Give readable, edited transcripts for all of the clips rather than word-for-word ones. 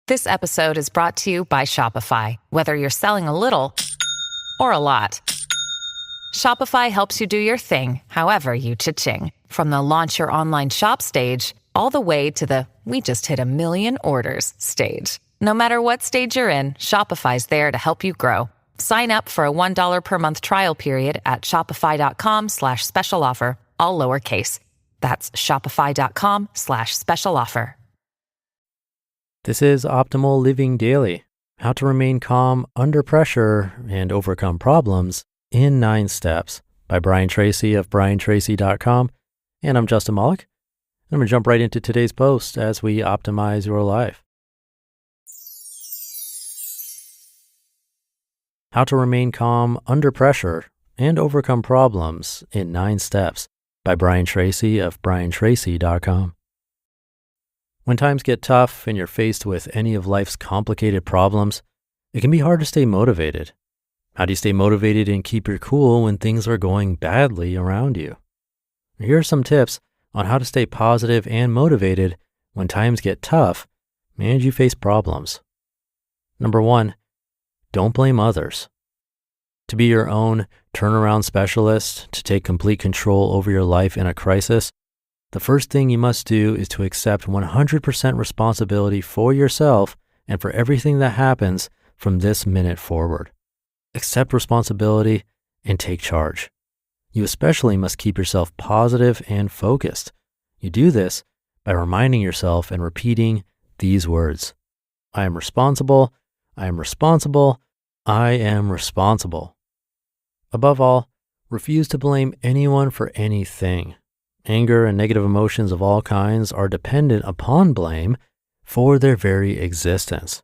This episode is brought to you by Shopify. Whether you're selling a little or a lot, Shopify helps you do your thing, however you cha-ching. From the launch your online shop stage, all the way to the we just hit 1 million orders stage. No matter what stage you're in, Shopify's there to help you grow. Sign up for a $1 per month trial period at shopify.com/special offer, all lowercase. That's shopify.com/special offer. This is Optimal Living Daily, how to remain calm under pressure and overcome problems in 9 steps by Brian Tracy of briantracy.com. And I'm Justin Malik. I'm going to jump right into today's post as we optimize your life. How to remain calm under pressure and overcome problems in 9 steps by Brian Tracy of briantracy.com. When times get tough and you're faced with any of life's complicated problems, it can be hard to stay motivated. How do you stay motivated and keep your cool when things are going badly around you? Here are some tips on how to stay positive and motivated when times get tough and you face problems. Number 1, don't blame others. To be your own turnaround specialist, to take complete control over your life in a crisis, the first thing you must do is to accept 100% responsibility for yourself and for everything that happens from this minute forward. Accept responsibility and take charge. You especially must keep yourself positive and focused. You do this by reminding yourself and repeating these words. I am responsible. I am responsible. I am responsible. Above all, refuse to blame anyone for anything. Anger and negative emotions of all kinds are dependent upon blame for their very existence.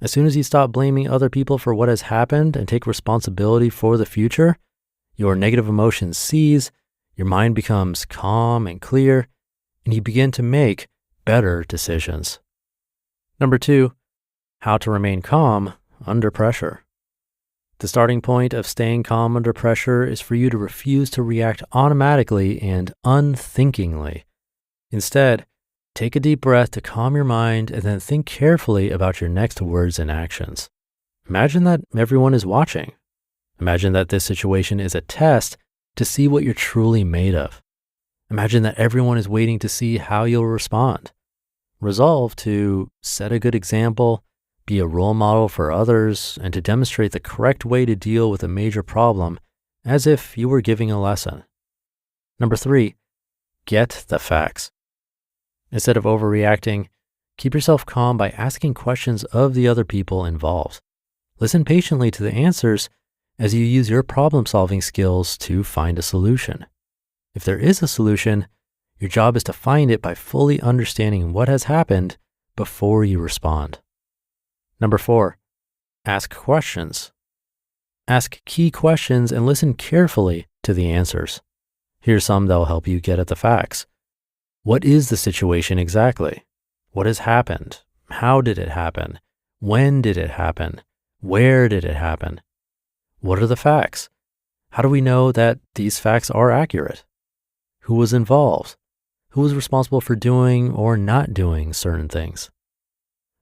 As soon as you stop blaming other people for what has happened and take responsibility for the future, your negative emotions cease, your mind becomes calm and clear, and you begin to make better decisions. Number 2, how to remain calm under pressure. The starting point of staying calm under pressure is for you to refuse to react automatically and unthinkingly. Instead, take a deep breath to calm your mind and then think carefully about your next words and actions. Imagine that everyone is watching. Imagine that this situation is a test to see what you're truly made of. Imagine that everyone is waiting to see how you'll respond. Resolve to set a good example, be a role model for others, and to demonstrate the correct way to deal with a major problem as if you were giving a lesson. Number 3, get the facts. Instead of overreacting, keep yourself calm by asking questions of the other people involved. Listen patiently to the answers as you use your problem-solving skills to find a solution. If there is a solution, your job is to find it by fully understanding what has happened before you respond. Number 4, ask questions. Ask key questions and listen carefully to the answers. Here's some that will help you get at the facts. What is the situation exactly? What has happened? How did it happen? When did it happen? Where did it happen? What are the facts? How do we know that these facts are accurate? Who was involved? Who was responsible for doing or not doing certain things?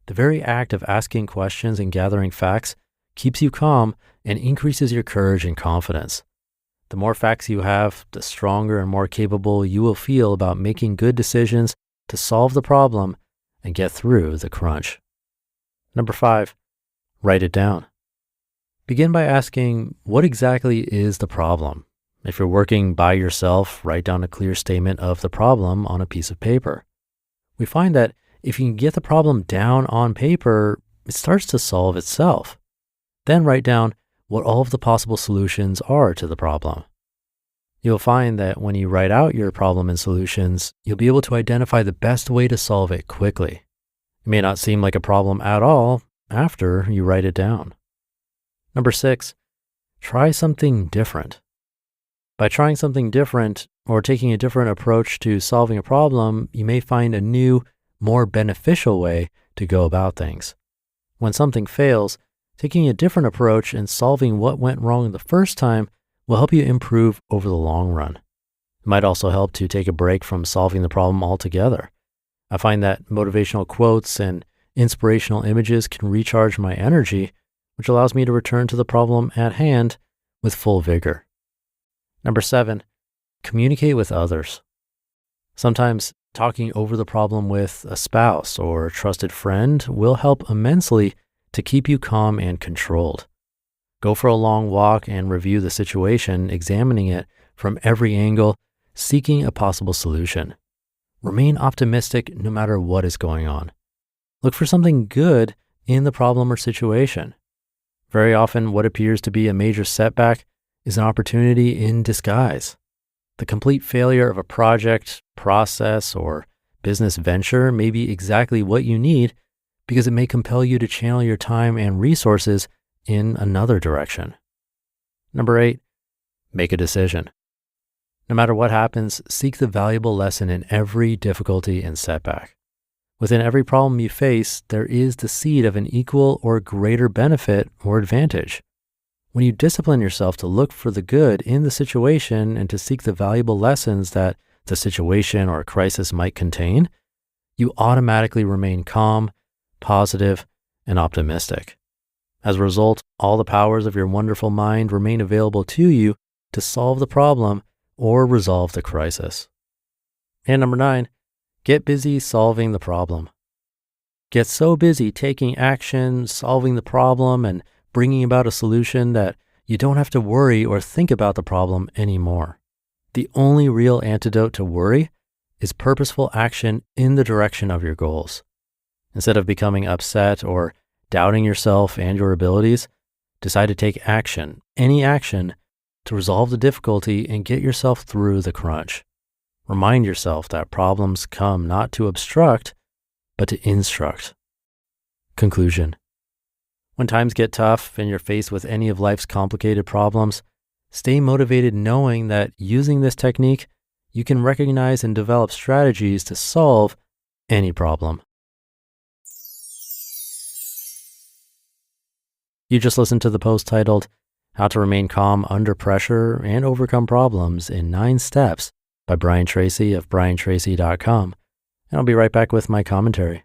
The very act of asking questions and gathering facts keeps you calm and increases your courage and confidence. The more facts you have, the stronger and more capable you will feel about making good decisions to solve the problem and get through the crunch. Number 5, write it down. Begin by asking, what exactly is the problem? If you're working by yourself, write down a clear statement of the problem on a piece of paper. We find that if you can get the problem down on paper, it starts to solve itself. Then write down what all of the possible solutions are to the problem. You'll find that when you write out your problem and solutions, you'll be able to identify the best way to solve it quickly. It may not seem like a problem at all after you write it down. Number 6, try something different. By trying something different or taking a different approach to solving a problem, you may find a new, more beneficial way to go about things. When something fails, taking a different approach and solving what went wrong the first time will help you improve over the long run. It might also help to take a break from solving the problem altogether. I find that motivational quotes and inspirational images can recharge my energy, which allows me to return to the problem at hand with full vigor. Number 7, communicate with others. Sometimes talking over the problem with a spouse or a trusted friend will help immensely to keep you calm and controlled. Go for a long walk and review the situation, examining it from every angle, seeking a possible solution. Remain optimistic no matter what is going on. Look for something good in the problem or situation. Very often, what appears to be a major setback is an opportunity in disguise. The complete failure of a project, process, or business venture may be exactly what you need because it may compel you to channel your time and resources in another direction. Number 8, make a decision. No matter what happens, seek the valuable lesson in every difficulty and setback. Within every problem you face, there is the seed of an equal or greater benefit or advantage. When you discipline yourself to look for the good in the situation and to seek the valuable lessons that the situation or crisis might contain, you automatically remain calm, positive, and optimistic. As a result, all the powers of your wonderful mind remain available to you to solve the problem or resolve the crisis. And number 9, get busy solving the problem. Get so busy taking action, solving the problem, and bringing about a solution that you don't have to worry or think about the problem anymore. The only real antidote to worry is purposeful action in the direction of your goals. Instead of becoming upset or doubting yourself and your abilities, decide to take action, any action, to resolve the difficulty and get yourself through the crunch. Remind yourself that problems come not to obstruct, but to instruct. Conclusion. When times get tough and you're faced with any of life's complicated problems, stay motivated knowing that using this technique, you can recognize and develop strategies to solve any problem. You just listened to the post titled, How to Remain Calm Under Pressure and Overcome Problems in 9 Steps by Brian Tracy of briantracy.com. And I'll be right back with my commentary.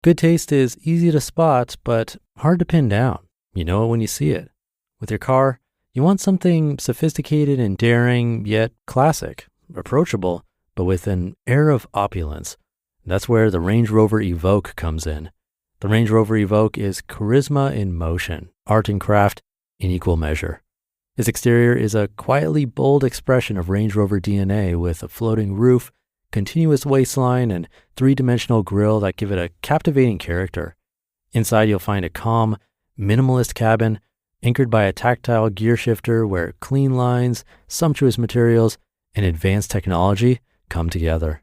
Good taste is easy to spot, but hard to pin down. You know it when you see it. With your car, you want something sophisticated and daring, yet classic, approachable, but with an air of opulence. That's where the Range Rover Evoque comes in. The Range Rover Evoque is charisma in motion, art and craft in equal measure. Its exterior is a quietly bold expression of Range Rover DNA with a floating roof, continuous waistline, and 3-dimensional grille that give it a captivating character. Inside, you'll find a calm, minimalist cabin anchored by a tactile gear shifter where clean lines, sumptuous materials, and advanced technology come together.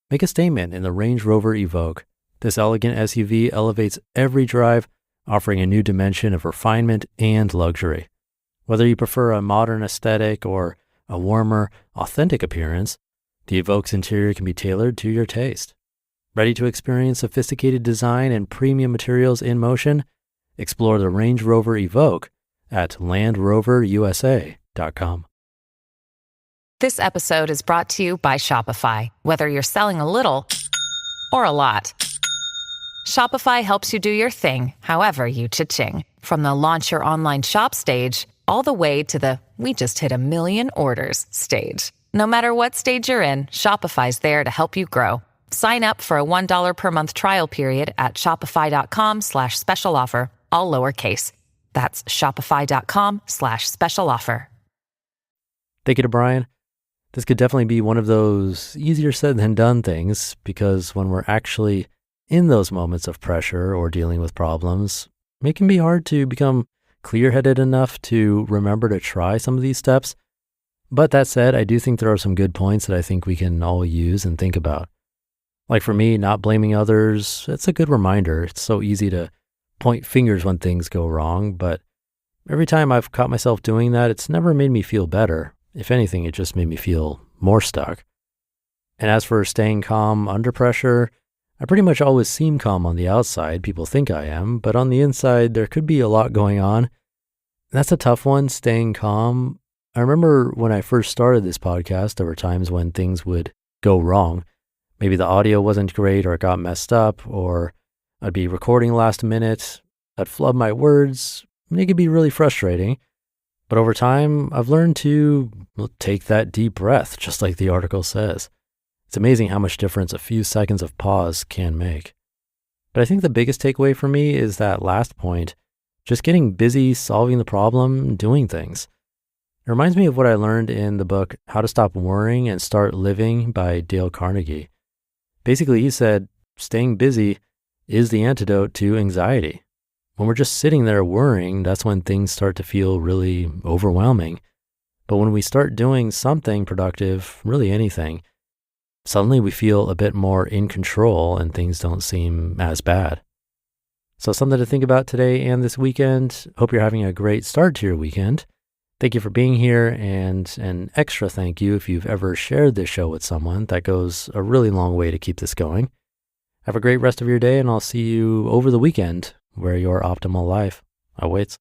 Make a statement in the Range Rover Evoque. This elegant SUV elevates every drive, offering a new dimension of refinement and luxury. Whether you prefer a modern aesthetic or a warmer, authentic appearance, the Evoque's interior can be tailored to your taste. Ready to experience sophisticated design and premium materials in motion? Explore the Range Rover Evoque at LandRoverUSA.com. This episode is brought to you by Shopify. Whether you're selling a little or a lot, Shopify helps you do your thing, however you cha-ching. From the launch your online shop stage, all the way to the we just hit 1 million orders stage. No matter what stage you're in, Shopify's there to help you grow. Sign up for a $1 per month trial period at shopify.com/special offer, all lowercase. That's shopify.com/special offer. Thank you to Brian. This could definitely be one of those easier said than done things, because when we're actually in those moments of pressure or dealing with problems, it can be hard to become clear-headed enough to remember to try some of these steps. But that said, I do think there are some good points that I think we can all use and think about. Like for me, not blaming others, it's a good reminder. It's so easy to point fingers when things go wrong, but every time I've caught myself doing that, it's never made me feel better. If anything, it just made me feel more stuck. And as for staying calm under pressure, I pretty much always seem calm on the outside. People think I am, but on the inside, there could be a lot going on. That's a tough one, staying calm. I remember when I first started this podcast, there were times when things would go wrong. Maybe the audio wasn't great or it got messed up, or I'd be recording last minute, I'd flub my words, and it could be really frustrating. But over time, I've learned to take that deep breath, just like the article says. It's amazing how much difference a few seconds of pause can make. But I think the biggest takeaway for me is that last point, just getting busy solving the problem, doing things. It reminds me of what I learned in the book, How to Stop Worrying and Start Living by Dale Carnegie. Basically, he said, staying busy is the antidote to anxiety. When we're just sitting there worrying, that's when things start to feel really overwhelming. But when we start doing something productive, really anything, suddenly we feel a bit more in control and things don't seem as bad. So something to think about today and this weekend. Hope you're having a great start to your weekend. Thank you for being here, and an extra thank you if you've ever shared this show with someone. That goes a really long way to keep this going. Have a great rest of your day, and I'll see you over the weekend where your optimal life awaits.